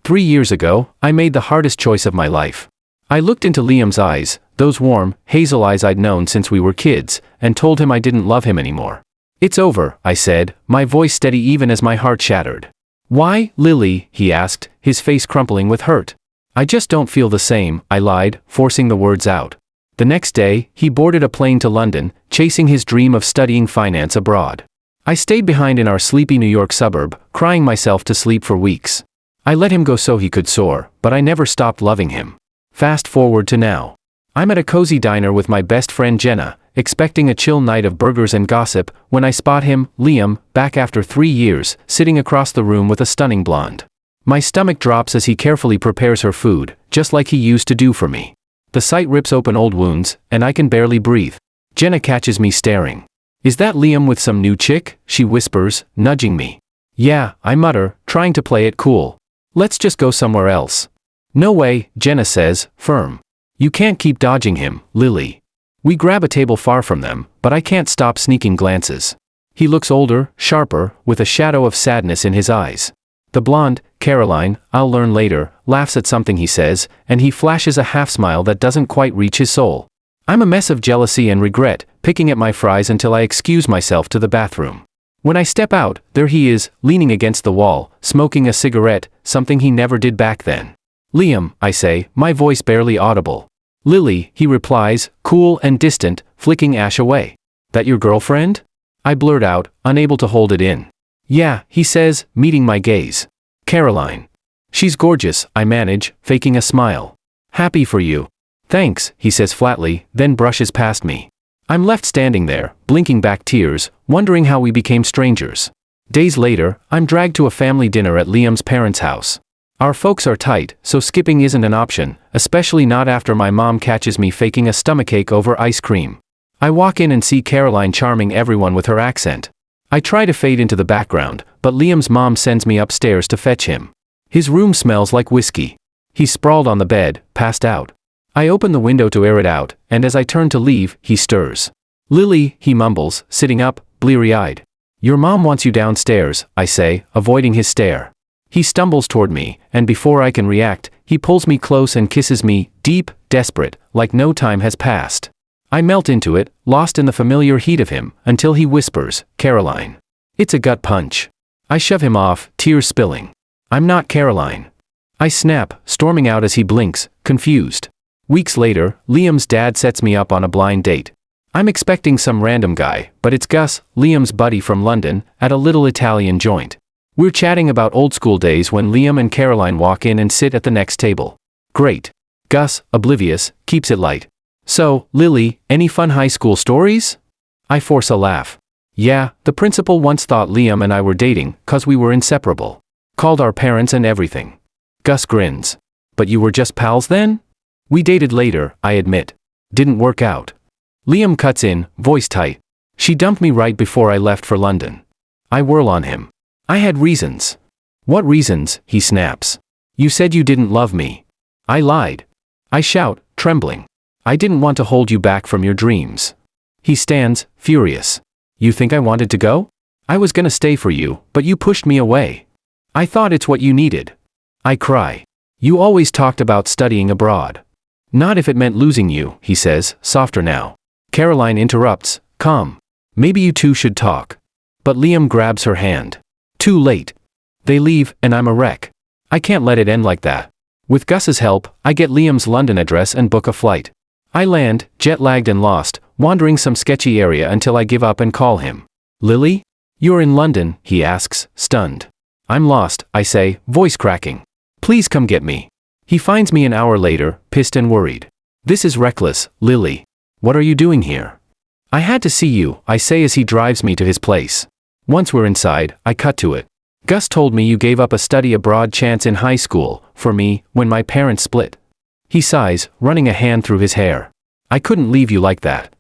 3 years ago, I made the hardest choice of my life. I looked into Liam's eyes, those warm, hazel eyes I'd known since we were kids, and told him I didn't love him anymore. "It's over," I said, my voice steady even as my heart shattered. "Why, Lily?" he asked, his face crumpling with hurt. "I just don't feel the same," I lied, forcing the words out. The next day, he boarded a plane to London, chasing his dream of studying finance abroad. I stayed behind in our sleepy New York suburb, crying myself to sleep for weeks. I let him go so he could soar, but I never stopped loving him. Fast forward to now. I'm at a cozy diner with my best friend Jenna, expecting a chill night of burgers and gossip, when I spot him, Liam, back after 3 years, sitting across the room with a stunning blonde. My stomach drops as he carefully prepares her food, just like he used to do for me. The sight rips open old wounds, and I can barely breathe. Jenna catches me staring. "Is that Liam with some new chick?" she whispers, nudging me. "Yeah," I mutter, trying to play it cool. "Let's just go somewhere else." "No way," Jenna says, firm. "You can't keep dodging him, Lily." We grab a table far from them, but I can't stop sneaking glances. He looks older, sharper, with a shadow of sadness in his eyes. The blonde, Caroline, I'll learn later, laughs at something he says, and he flashes a half-smile that doesn't quite reach his soul. I'm a mess of jealousy and regret, picking at my fries until I excuse myself to the bathroom. When I step out, there he is, leaning against the wall, smoking a cigarette, something he never did back then. "Liam," I say, my voice barely audible. "Lily," he replies, cool and distant, flicking ash away. "That your girlfriend?" I blurt out, unable to hold it in. "Yeah," he says, meeting my gaze. "Caroline." "She's gorgeous," I manage, faking a smile. "Happy for you." "Thanks," he says flatly, then brushes past me. I'm left standing there, blinking back tears, wondering how we became strangers. Days later, I'm dragged to a family dinner at Liam's parents' house. Our folks are tight, so skipping isn't an option, especially not after my mom catches me faking a stomachache over ice cream. I walk in and see Caroline charming everyone with her accent. I try to fade into the background, but Liam's mom sends me upstairs to fetch him. His room smells like whiskey. He's sprawled on the bed, passed out. I open the window to air it out, and as I turn to leave, he stirs. "Lily," he mumbles, sitting up, bleary-eyed. "Your mom wants you downstairs," I say, avoiding his stare. He stumbles toward me, and before I can react, he pulls me close and kisses me, deep, desperate, like no time has passed. I melt into it, lost in the familiar heat of him, until he whispers, "Caroline." It's a gut punch. I shove him off, tears spilling. "I'm not Caroline." I snap, storming out as he blinks, confused. Weeks later, Liam's dad sets me up on a blind date. I'm expecting some random guy, but it's Gus, Liam's buddy from London, at a little Italian joint. We're chatting about old school days when Liam and Caroline walk in and sit at the next table. Great. Gus, oblivious, keeps it light. "So, Lily, any fun high school stories?" I force a laugh. "Yeah, the principal once thought Liam and I were dating, 'cause we were inseparable. Called our parents and everything." Gus grins. "But you were just pals then?" "We dated later," I admit. "Didn't work out." Liam cuts in, voice tight. "She dumped me right before I left for London." I whirl on him. "I had reasons." "What reasons?" he snaps. "You said you didn't love me." I lied. I shout, trembling. "I didn't want to hold you back from your dreams." He stands, furious. "You think I wanted to go? I was gonna stay for you, but you pushed me away. I thought it's what you needed." I cry. "You always talked about studying abroad." "Not if it meant losing you," he says, softer now. Caroline interrupts, "Come. Maybe you two should talk." But Liam grabs her hand. Too late. They leave, and I'm a wreck. I can't let it end like that. With Gus's help, I get Liam's London address and book a flight. I land, jet-lagged and lost, wandering some sketchy area until I give up and call him. "Lily? You're in London?" he asks, stunned. "I'm lost," I say, voice cracking. "Please come get me." He finds me an hour later, pissed and worried. "This is reckless, Lily. What are you doing here?" "I had to see you," I say as he drives me to his place. Once we're inside, I cut to it. "Gus told me you gave up a study abroad chance in high school, for me, when my parents split." He sighs, running a hand through his hair. "I couldn't leave you like that."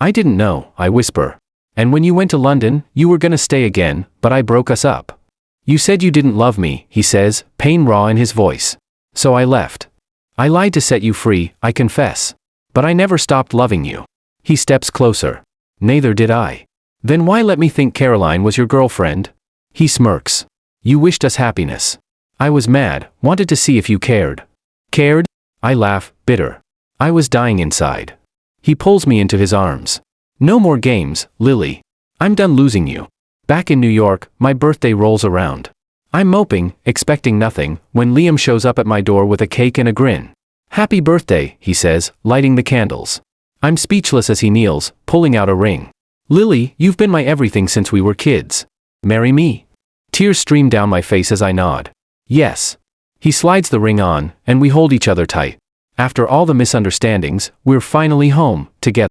"I didn't know," I whisper. "And when you went to London, you were gonna stay again, but I broke us up." "You said you didn't love me," he says, pain raw in his voice. "So I left. I lied to set you free, I confess. But I never stopped loving you." He steps closer. "Neither did I." "Then why let me think Caroline was your girlfriend?" He smirks. "You wished us happiness." I was mad, wanted to see if you cared. Cared? I laugh, bitter. I was dying inside. He pulls me into his arms. No more games, Lily. I'm done losing you. Back in New York, my birthday rolls around. I'm moping, expecting nothing, when Liam shows up at my door with a cake and a grin. Happy birthday, he says, lighting the candles. I'm speechless as he kneels, pulling out a ring. Lily, you've been my everything since we were kids. Marry me? Tears stream down my face as I nod. Yes. He slides the ring on, and we hold each other tight. After all the misunderstandings, we're finally home, together.